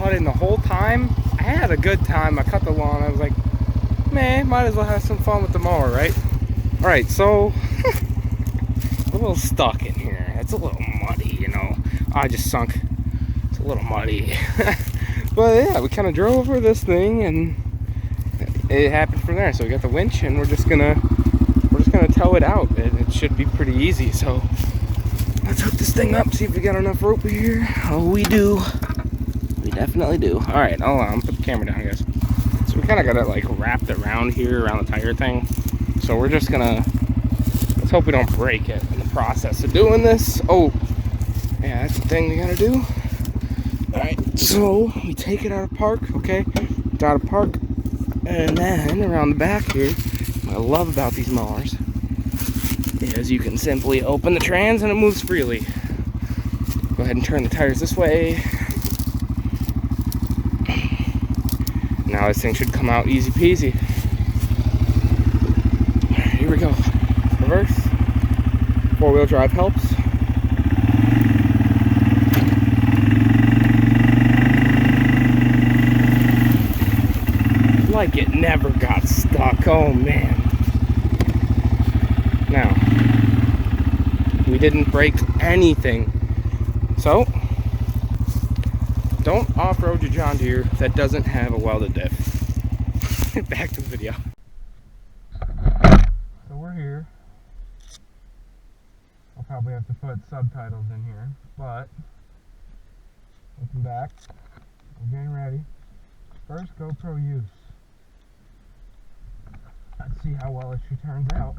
cutting the whole time. I had a good time. I cut the lawn. I was like, man, might as well have some fun with the mower, right? All right, so a little stuck in here. It's a little muddy, you know. I just sunk. It's a little muddy. But yeah, we kind of drove over this thing and it happened from there. So we got the winch and we're just gonna tow it out. It should be pretty easy. So let's hook this thing up, see if we got enough rope here. Oh, we do. We definitely do. All right, I'll put the camera down, guys. So we kind of got it like wrapped around here, around the tire thing. So we're just gonna, let's hope we don't break it in the process of doing this. Oh, yeah, that's the thing we gotta do. All right, so we take it out of park, okay? It's out of park. And then around the back here, what I love about these mowers is you can simply open the trans and it moves freely. Go ahead and turn the tires this way. Now this thing should come out easy peasy. Here we go. Reverse. 4-wheel drive helps. Like it never got stuck. Oh man. Now, we didn't break anything. So, don't off-road your John Deere that doesn't have a welded diff. Back to the video. So we're here. I'll probably have to put subtitles in here, but looking back, we're getting ready. First GoPro use. Let's see how well she turns out.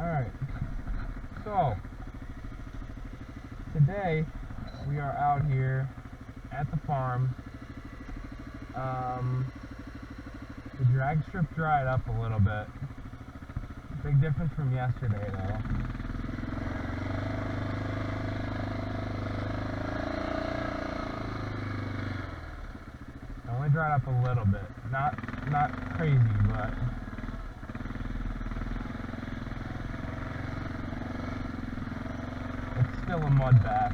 Alright, so today we are out here at the farm. The drag strip dried up a little bit. Big difference from yesterday though. It only dried up a little bit. Not crazy, but it's still a mud bath.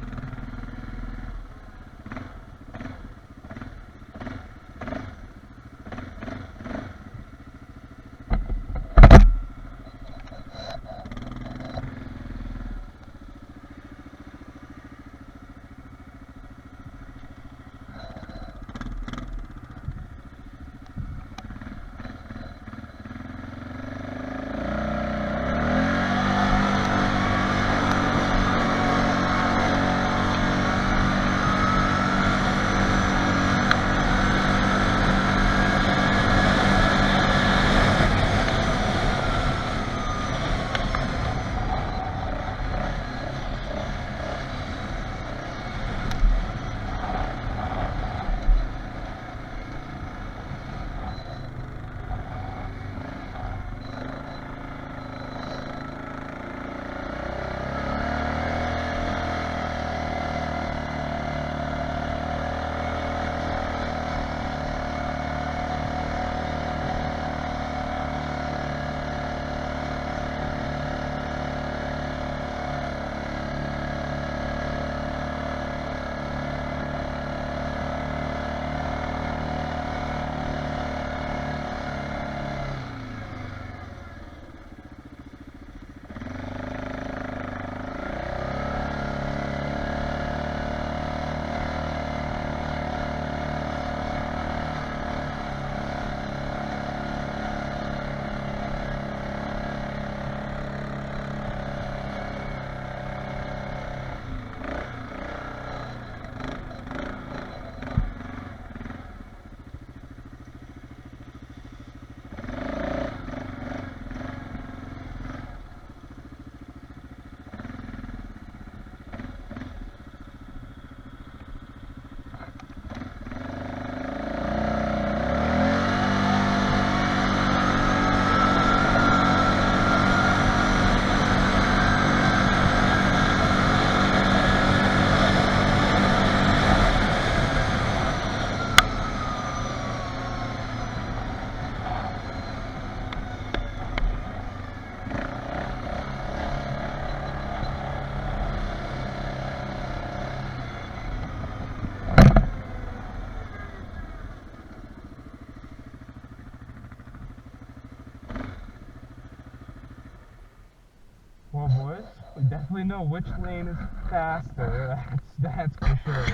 Well, boys, we definitely know which lane is faster. That's for sure.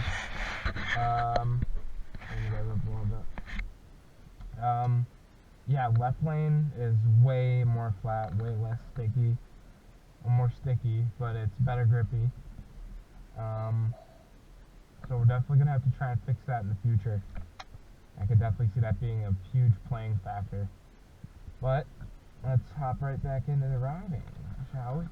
Yeah, left lane is way more flat, way less sticky, more sticky, but it's better grippy. So we're definitely gonna have to try and fix that in the future. I could definitely see that being a huge playing factor. But let's hop right back into the riding, shall we?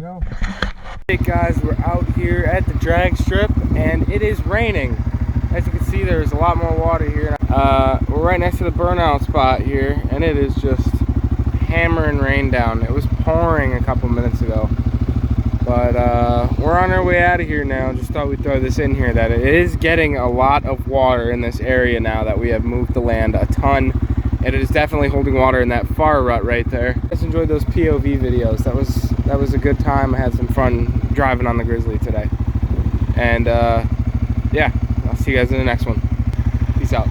go. Hey guys, we're out here at the drag strip and it is raining. As you can see, there's a lot more water here. We're right next to the burnout spot here and it is just hammering rain down. It was pouring a couple minutes ago. But we're on our way out of here now. Just thought we'd throw this in here that it is getting a lot of water in this area now that we have moved the land a ton. And it is definitely holding water in that far rut right there. I just enjoyed those POV videos. That was a good time. I had some fun driving on the Grizzly today. And yeah, I'll see you guys in the next one. Peace out.